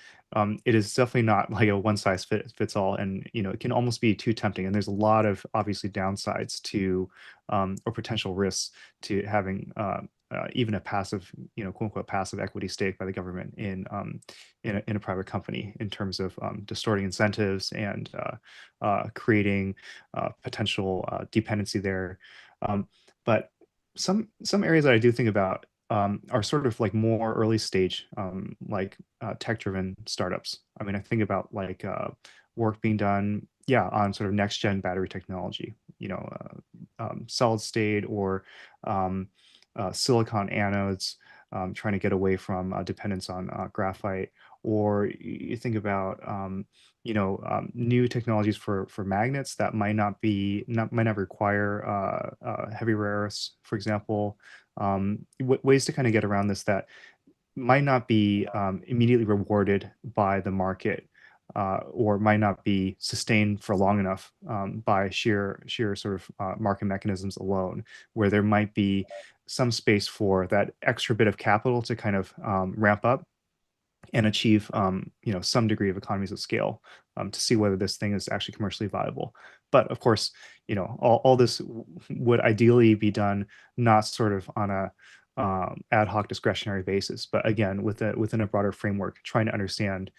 it is definitely not like a one size fits all. And it can almost be too tempting. And there's a lot of obviously downsides to or potential risks to having even a passive, quote unquote, passive equity stake by the government in a private company in terms of distorting incentives and creating potential dependency there. But some areas that I do think about are sort of like more early stage, like tech-driven startups. I mean, I think about like work being done, yeah, on sort of next-gen battery technology. Solid state or silicon anodes, trying to get away from dependence on graphite. Or you think about new technologies for magnets that might not require heavy rare earths, for example. Ways to kind of get around this that might not be immediately rewarded by the market, or might not be sustained for long enough by sheer sort of market mechanisms alone, where there might be some space for that extra bit of capital to kind of ramp up and achieve some degree of economies of scale, to see whether this thing is actually commercially viable. But of course, all this would ideally be done not sort of on a ad hoc discretionary basis, but again within a broader framework, trying to understand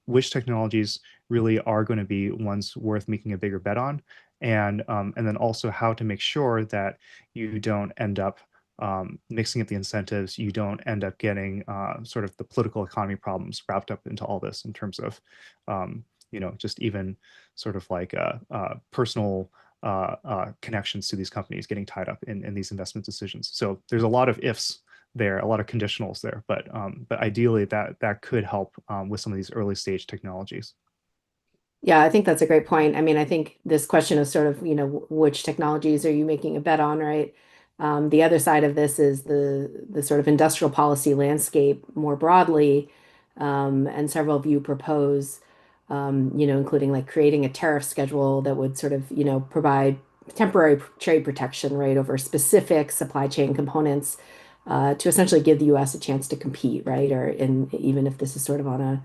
which technologies really are going to be ones worth making a bigger bet on, and then also how to make sure that you don't end up mixing up the incentives. You don't end up getting sort of the political economy problems wrapped up into all this in terms of, just even sort of like personal connections to these companies getting tied up in these investment decisions. So there's a lot of ifs there, a lot of conditionals there, but ideally that could help with some of these early stage technologies. Yeah, I think that's a great point. I mean, I think this question of sort of, which technologies are you making a bet on, right? The other side of this is the sort of industrial policy landscape more broadly, and several of you propose, including like creating a tariff schedule that would sort of, provide temporary trade protection, right, over specific supply chain components, to essentially give the U.S. a chance to compete, right? Or even if this is sort of on a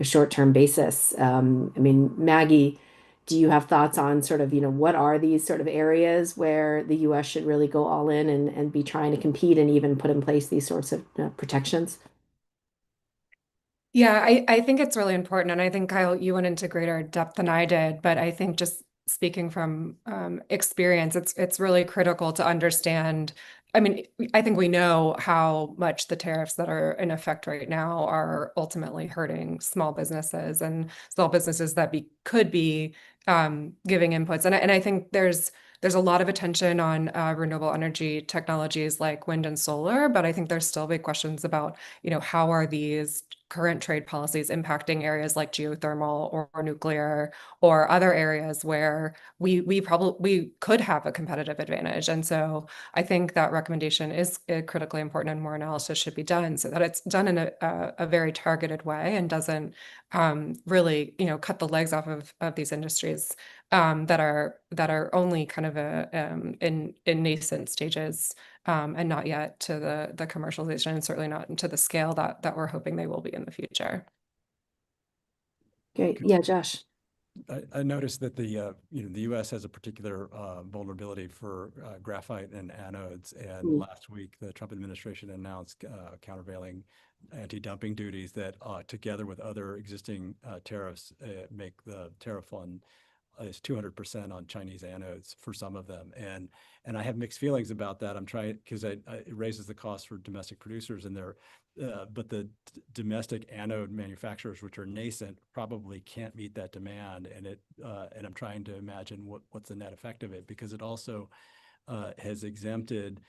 short-term basis. I mean, Maggie, do you have thoughts on sort of, what are these sort of areas where the US should really go all in and be trying to compete and even put in place these sorts of protections? Yeah, I think it's really important. And I think, Kyle, you went into greater depth than I did, but I think just speaking from experience, it's really critical to understand. I mean, I think we know how much the tariffs that are in effect right now are ultimately hurting small businesses and small businesses that could be giving inputs. And I think there's a lot of attention on renewable energy technologies like wind and solar, but I think there's still big questions about, how are these current trade policies impacting areas like geothermal or nuclear or other areas where we could have a competitive advantage. And so I think that recommendation is critically important, and more analysis should be done so that it's done in a very targeted way and doesn't really, cut the legs off of these industries that are only kind of in nascent stages, and not yet to the commercialization, and certainly not to the scale that we're hoping they will be in the future. Great. Yeah, Josh. I noticed that the U.S. has a particular vulnerability for graphite and anodes. And last week, the Trump administration announced countervailing anti-dumping duties that, together with other existing tariffs, make the tariff on is 200% on Chinese anodes for some of them. And I have mixed feelings about that. I'm trying because it raises the cost for domestic producers, and but the domestic anode manufacturers, which are nascent, probably can't meet that demand. And I'm trying to imagine what's the net effect of it, because it also has exempted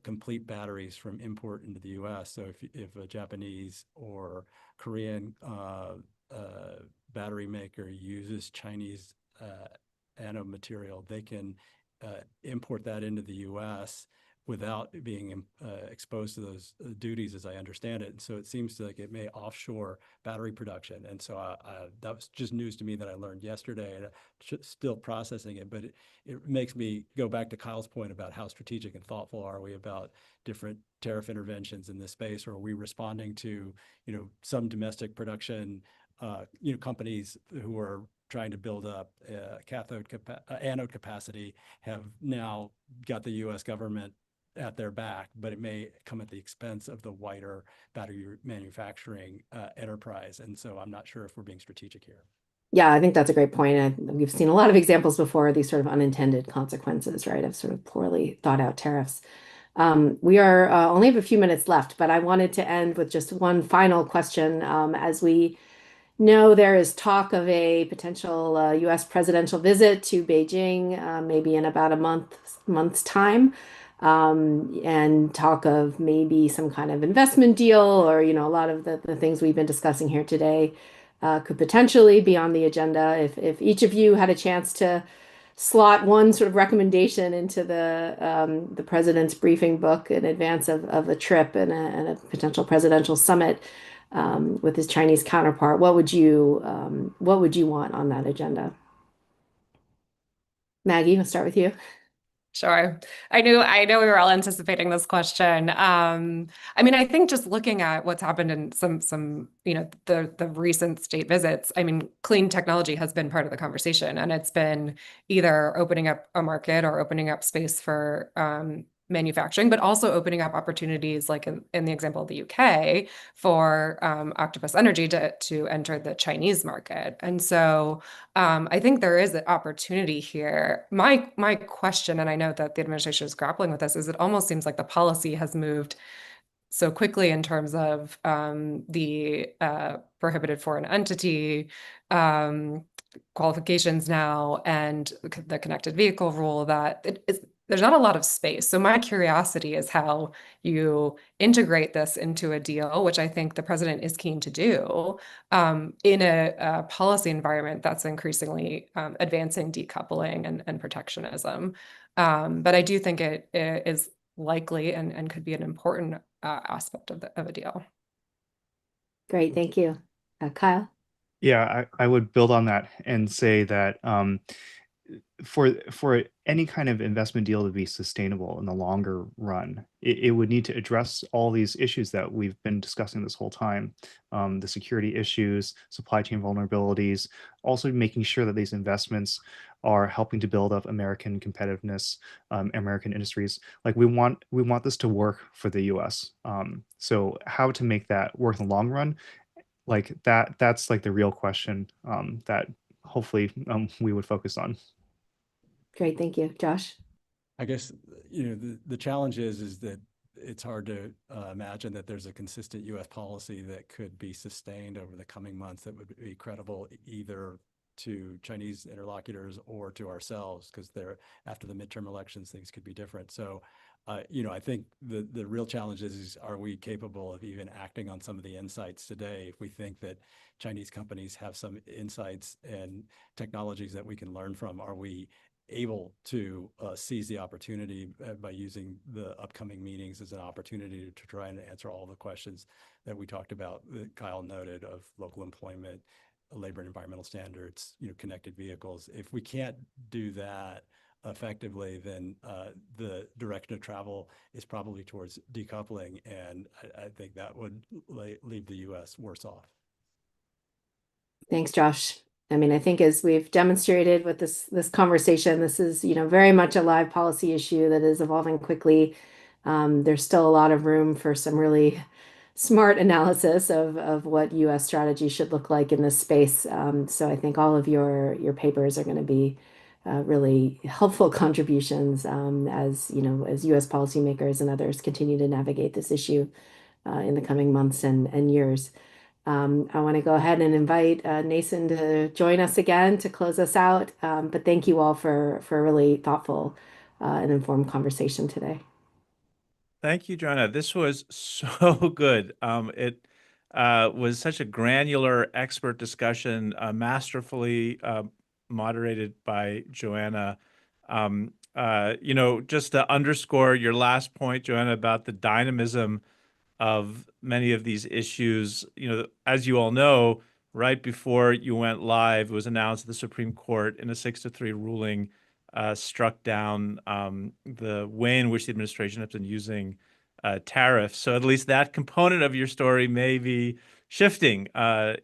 complete batteries from import into the U.S. So if a Japanese or Korean battery maker uses Chinese anode material, they can import that into the U.S. without being exposed to those duties, as I understand it. And so it seems like it may offshore battery production. And so that was just news to me that I learned yesterday, and still processing it. But it makes me go back to Kyle's point about how strategic and thoughtful are we about different tariff interventions in this space, or are we responding to, some domestic production, companies who are trying to build up anode capacity have now got the U.S. government at their back, but it may come at the expense of the wider battery manufacturing enterprise. And so I'm not sure if we're being strategic here. Yeah, I think that's a great point. And we've seen a lot of examples before, these sort of unintended consequences, right, of sort of poorly thought out tariffs. We are only have a few minutes left, but I wanted to end with just one final question. As we know, there is talk of a potential U.S. presidential visit to Beijing, maybe in about a month's time, and talk of maybe some kind of investment deal, or a lot of the things we've been discussing here today could potentially be on the agenda. If each of you had a chance to slot one sort of recommendation into the president's briefing book in advance of a trip and a potential presidential summit with his Chinese counterpart, what would you want on that agenda? Maggie, we'll start with you. Sure. I know we were all anticipating this question. I mean, I think just looking at what's happened in some, the recent state visits, I mean, clean technology has been part of the conversation, and it's been either opening up a market or opening up space for manufacturing, but also opening up opportunities, like in the example of the UK, for Octopus Energy to enter the Chinese market. And so I think there is an opportunity here. My question, and I know that the administration is grappling with this, is it almost seems like the policy has moved so quickly in terms of the prohibited foreign entity qualifications now, and the connected vehicle rule, that there's not a lot of space. So my curiosity is how you integrate this into a deal, which I think the president is keen to do, in a policy environment that's increasingly advancing decoupling and protectionism. But I do think it is likely and could be an important aspect of a deal. Great, thank you. Kyle? Yeah, I would build on that and say that for any kind of investment deal to be sustainable in the longer run, it would need to address all these issues that we've been discussing this whole time, the security issues, supply chain vulnerabilities, also making sure that these investments are helping to build up American competitiveness, American industries. Like we want this to work for the U.S. So how to make that work in the long run, like that's like the real question that hopefully we would focus on. Great, thank you. Josh? I guess, the challenge is that it's hard to imagine that there's a consistent U.S. policy that could be sustained over the coming months that would be credible either to Chinese interlocutors or to ourselves, because after the midterm elections, things could be different. So, I think the real challenge is are we capable of even acting on some of the insights today? If we think that Chinese companies have some insights and technologies that we can learn from, are we able to seize the opportunity by using the upcoming meetings as an opportunity to try and answer all the questions that we talked about, that Kyle noted, of local employment, labor and environmental standards, connected vehicles? If we can't do that effectively, then the direction of travel is probably towards decoupling, and I think that would leave the U.S. worse off. Thanks, Josh. I mean, I think as we've demonstrated with this conversation, this is, very much a live policy issue that is evolving quickly. There's still a lot of room for some really smart analysis of what U.S. strategy should look like in this space. So I think all of your papers are going to be really helpful contributions as U.S. policymakers and others continue to navigate this issue in the coming months and years. I want to go ahead and invite Nason to join us again to close us out. But thank you all for a really thoughtful and informed conversation today. Thank you, Joanna. This was so good. It was such a granular expert discussion, masterfully moderated by Joanna. Just to underscore your last point, Joanna, about the dynamism of many of these issues, as you all know, right before you went live, it was announced the Supreme Court in a 6-3 ruling struck down the way in which the administration has been using tariffs. So at least that component of your story may be shifting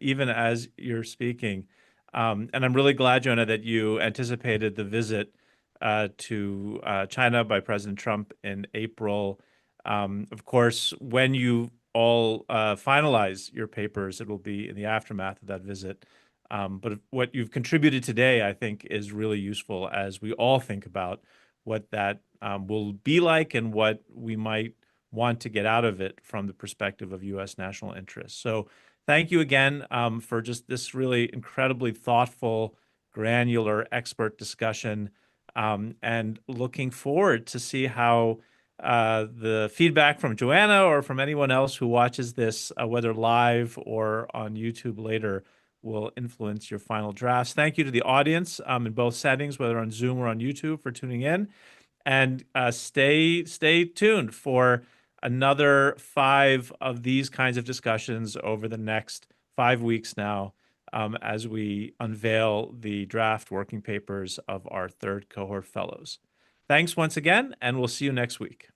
even as you're speaking. And I'm really glad, Joanna, that you anticipated the visit to China by President Trump in April. Of course, when you all finalize your papers, it will be in the aftermath of that visit. But what you've contributed today, I think, is really useful as we all think about what that will be like and what we might want to get out of it from the perspective of U.S. national interest. So thank you again for just this really incredibly thoughtful, granular, expert discussion, and looking forward to see how the feedback from Joanna or from anyone else who watches this, whether live or on YouTube later, will influence your final drafts. Thank you to the audience in both settings, whether on Zoom or on YouTube, for tuning in. And stay tuned for another 5 of these kinds of discussions over the next 5 weeks now, as we unveil the draft working papers of our 3rd cohort fellows. Thanks once again, and we'll see you next week.